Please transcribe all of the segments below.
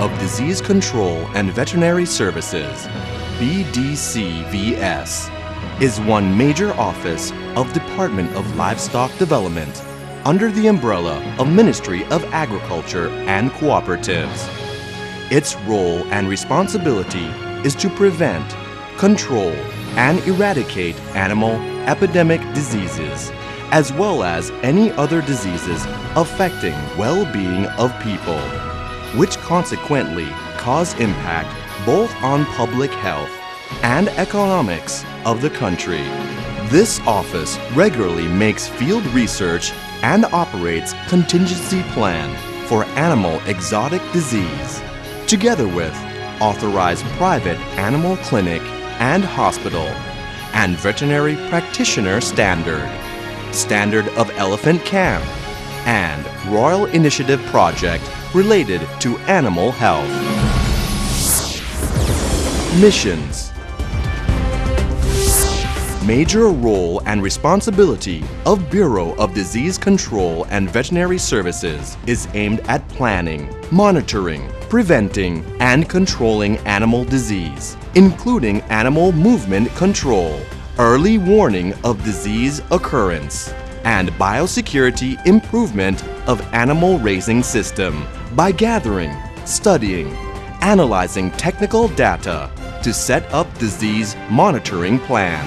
of Disease Control and Veterinary Services, BDCVS, is one major office of Department of Livestock Development under the umbrella of Ministry of Agriculture and Cooperatives. Its role and responsibility is to prevent, control, and eradicate animal epidemic diseases, as well as any other diseases affecting well-being of people, which consequently cause impact both on public health and economics of the country. This office regularly makes field research and operates contingency plan for animal exotic disease, together with authorized private animal clinic and hospital, and veterinary practitioner standard, standard of elephant camp, and Royal Initiative project related to animal health. Missions. Major role and responsibility of Bureau of Disease Control and Veterinary Services is aimed at planning, monitoring, preventing, and controlling animal disease, including animal movement control, early warning of disease occurrence, and biosecurity improvement of animal raising system by gathering, studying, analyzing technical data to set up disease monitoring plan.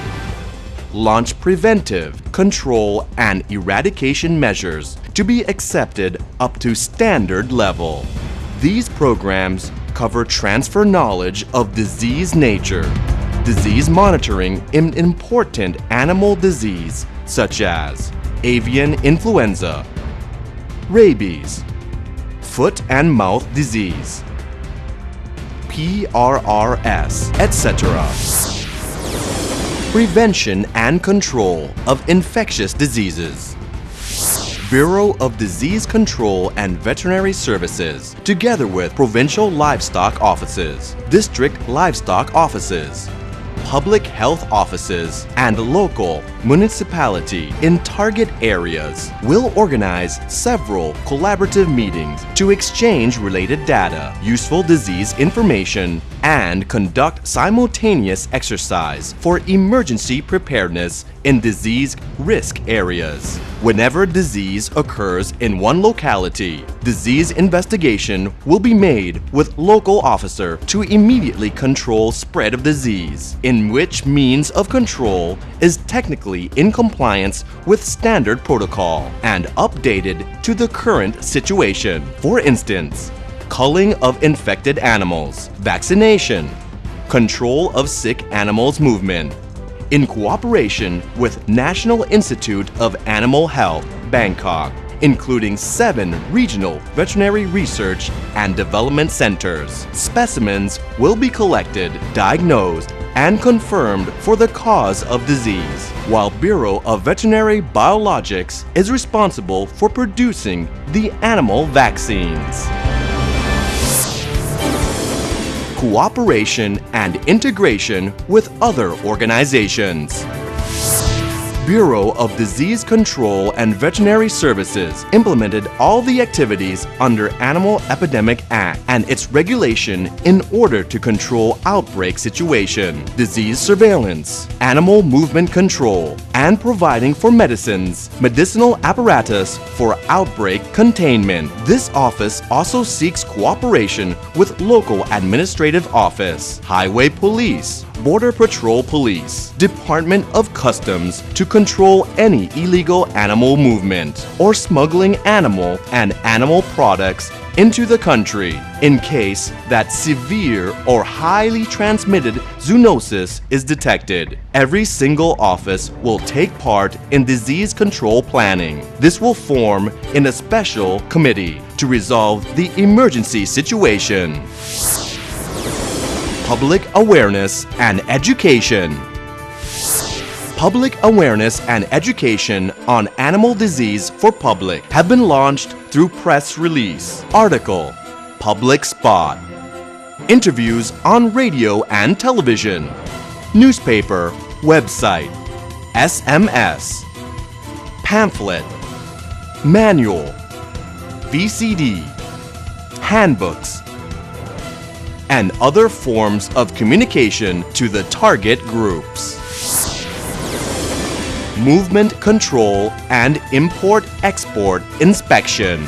Launch preventive, control, and eradication measures to be accepted up to standard level. These programs cover transfer knowledge of disease nature, disease monitoring in important animal disease such as avian influenza, rabies, foot and mouth disease, PRRS, etc. Prevention and control of infectious diseases. Bureau of Disease Control and Veterinary Services, together with provincial livestock offices, district livestock offices, public health offices, and local municipality in target areas, will organize several collaborative meetings to exchange related data, useful disease information, and conduct simultaneous exercise for emergency preparedness in disease risk areas. Whenever disease occurs in one locality, disease investigation will be made with local officer to immediately control spread of disease, in which means of control is technically in compliance with standard protocol and updated to the current situation. For instance, culling of infected animals, vaccination, control of sick animals movement, in cooperation with National Institute of Animal Health, Bangkok, including 7 regional veterinary research and development centers. Specimens will be collected, diagnosed, and confirmed for the cause of disease, while Bureau of Veterinary Biologics is responsible for producing the animal vaccines. Cooperation and integration with other organizations. Bureau of Disease Control and Veterinary Services implemented all the activities under Animal Epidemic Act and its regulation in order to control outbreak situation, disease surveillance, animal movement control, and providing for medicines, medicinal apparatus for outbreak containment. This office also seeks cooperation with local administrative office, highway police, Border Patrol Police, Department of Customs to control any illegal animal movement or smuggling animal and animal products into the country in case that severe or highly transmitted zoonosis is detected. Every single office will take part in disease control planning. This will form in a special committee to resolve the emergency situation. Public awareness and education. Public awareness and education on animal disease for public have been launched through press release, article, public spot, interviews on radio and television, newspaper, website, SMS, pamphlet, manual, VCD, handbooks, and other forms of communication to the target groups. Movement control and import-export inspection.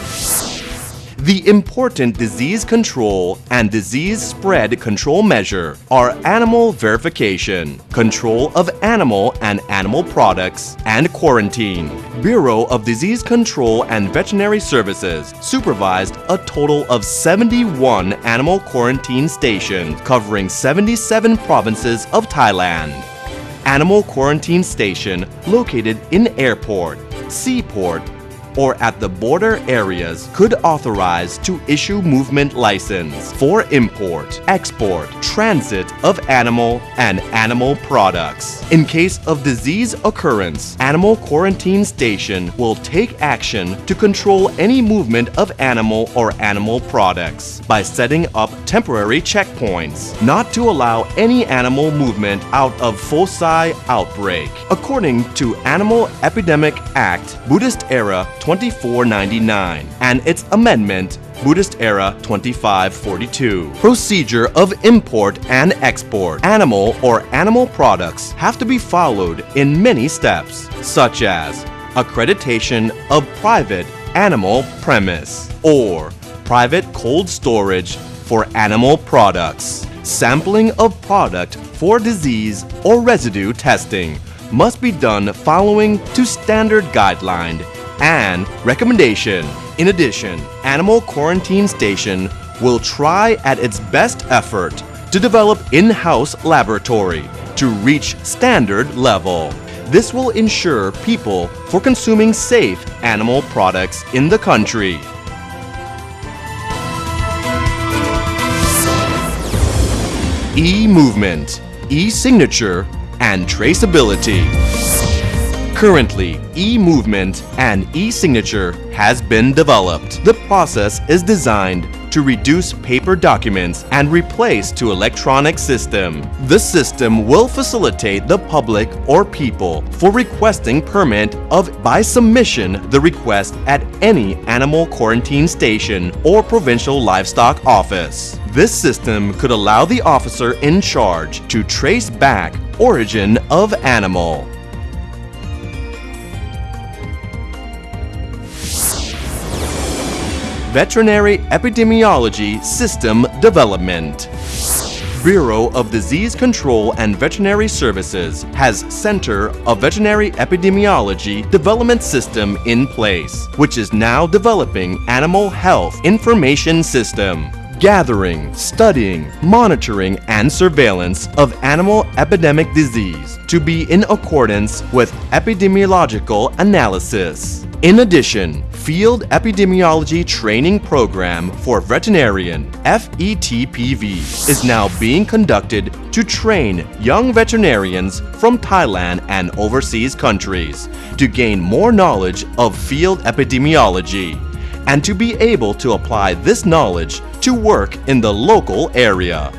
The important disease control and disease spread control measure are animal verification, control of animal and animal products, and quarantine. Bureau of Disease Control and Veterinary Services supervised a total of 71 animal quarantine stations covering 77 provinces of Thailand. Animal quarantine station located in airport, seaport, or at the border areas could authorize to issue movement license for import, export, transit of animal and animal products. In case of disease occurrence, animal quarantine station will take action to control any movement of animal or animal products by setting up temporary checkpoints, not to allow any animal movement out of foci outbreak. According to Animal Epidemic Act, Buddhist Era 2499 and its amendment Buddhist Era 2542. Procedure of import and export. Animal or animal products have to be followed in many steps, such as accreditation of private animal premise or private cold storage for animal products. Sampling of product for disease or residue testing must be done following to standard guideline and recommendation. In addition, animal quarantine station will try at its best effort to develop in-house laboratory to reach standard level. This will ensure people for consuming safe animal products in the country. E-movement, e-signature, and traceability. Currently, e-movement and e-signature has been developed. The process is designed to reduce paper documents and replace to electronic system. The system will facilitate the public or people for requesting permit by submission the request at any animal quarantine station or provincial livestock office. This system could allow the officer in charge to trace back origin of animal. Veterinary Epidemiology System Development. Bureau of Disease Control and Veterinary Services has Center of Veterinary Epidemiology Development System in place, which is now developing Animal Health Information System. Gathering, studying, monitoring, and surveillance of animal epidemic disease to be in accordance with epidemiological analysis. In addition, Field Epidemiology Training Program for Veterinarian (FETPV) is now being conducted to train young veterinarians from Thailand and overseas countries to gain more knowledge of field epidemiology and to be able to apply this knowledge to work in the local area.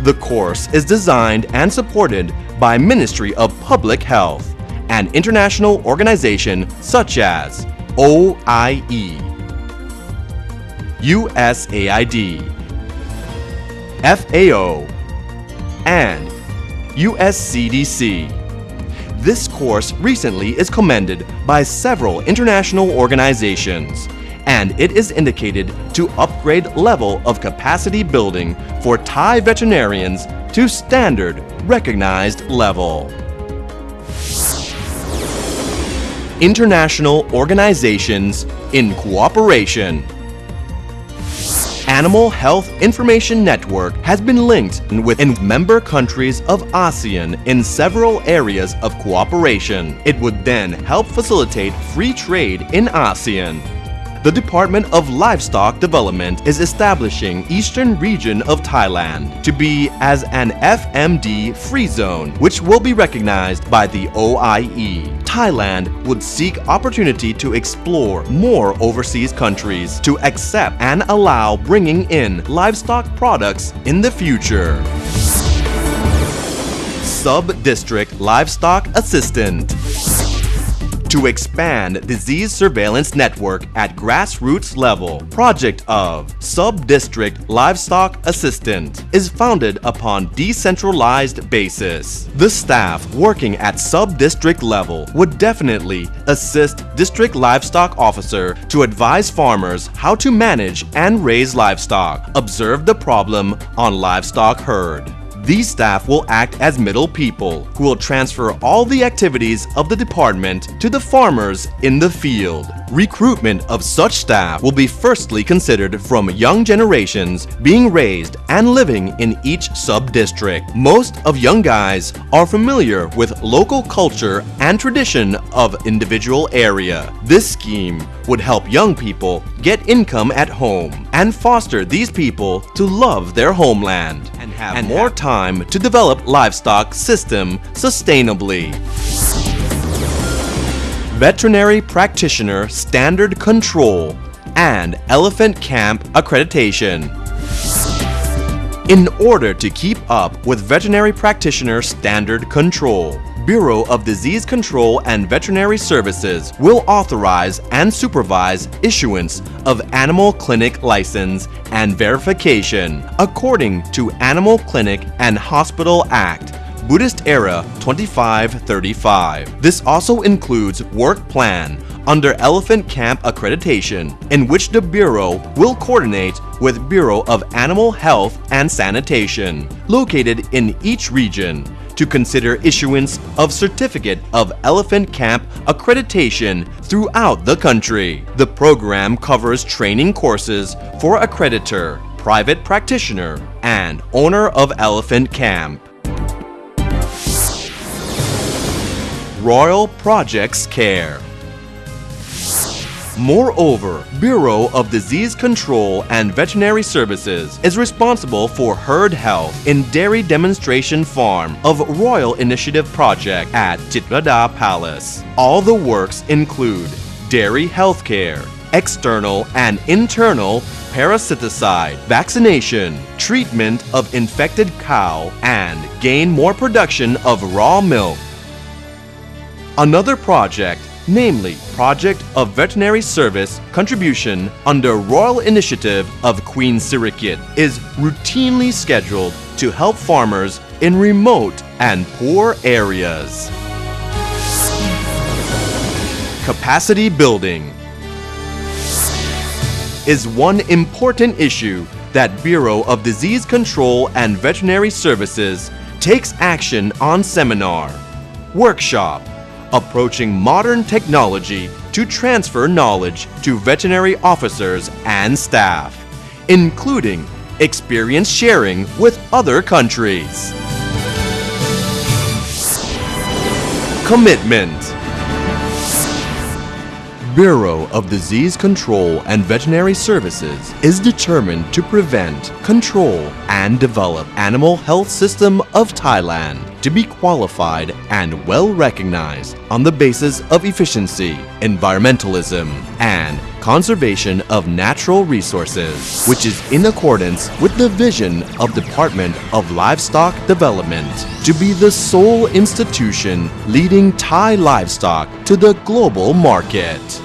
The course is designed and supported by Ministry of Public Health and international organizations such as OIE, USAID, FAO, and USCDC. This course recently is commended by several international organizations, and it is indicated to upgrade level of capacity building for Thai veterinarians to standard recognized level. International organizations in cooperation. Animal Health Information Network has been linked with member countries of ASEAN in several areas of cooperation. It would then help facilitate free trade in ASEAN. The Department of Livestock Development is establishing Eastern region of Thailand to be as an FMD free zone, which will be recognized by the OIE. Thailand would seek opportunity to explore more overseas countries to accept and allow bringing in livestock products in the future. Sub-District Livestock Assistant. to expand disease surveillance network at grassroots level. Project of Sub-District Livestock Assistant is founded upon decentralized basis. The staff working at sub-district level would definitely assist district livestock officer to advise farmers how to manage and raise livestock, observe the problem on livestock herd. These staff will act as middle people who will transfer all the activities of the department to the farmers in the field. Recruitment of such staff will be firstly considered from young generations being raised and living in each sub-district. Most of young guys are familiar with local culture and tradition of individual area. This scheme would help young people get income at home and foster these people to love their homeland and have more time to develop livestock system sustainably. Veterinary Practitioner Standard Control and Elephant Camp Accreditation. In order to keep up with Veterinary Practitioner Standard Control, Bureau of Disease Control and Veterinary Services will authorize and supervise issuance of Animal Clinic License and verification according to Animal Clinic and Hospital Act, Buddhist Era 2535. This also includes work plan under Elephant Camp Accreditation, in which the Bureau will coordinate with Bureau of Animal Health and Sanitation, located in each region, to consider issuance of Certificate of Elephant Camp Accreditation throughout the country. The program covers training courses for accreditor, private practitioner, and owner of elephant camp. Royal Projects Care. Moreover, Bureau of Disease Control and Veterinary Services is responsible for herd health in dairy demonstration farm of Royal Initiative Project at Chitrada Palace. All the works include dairy healthcare, external and internal parasiticide, vaccination, treatment of infected cow, and gain more production of raw milk. Another project, namely Project of Veterinary Service Contribution under Royal Initiative of Queen Sirikit, is routinely scheduled to help farmers in remote and poor areas. Capacity building is one important issue that Bureau of Disease Control and Veterinary Services takes action on seminar, workshop, approaching modern technology to transfer knowledge to veterinary officers and staff, including experience sharing with other countries. Commitment. Bureau of Disease Control and Veterinary Services is determined to prevent, control, and develop animal health system of Thailand to be qualified and well recognized on the basis of efficiency, environmentalism, and conservation of natural resources, which is in accordance with the vision of Department of Livestock Development to be the sole institution leading Thai livestock to the global market.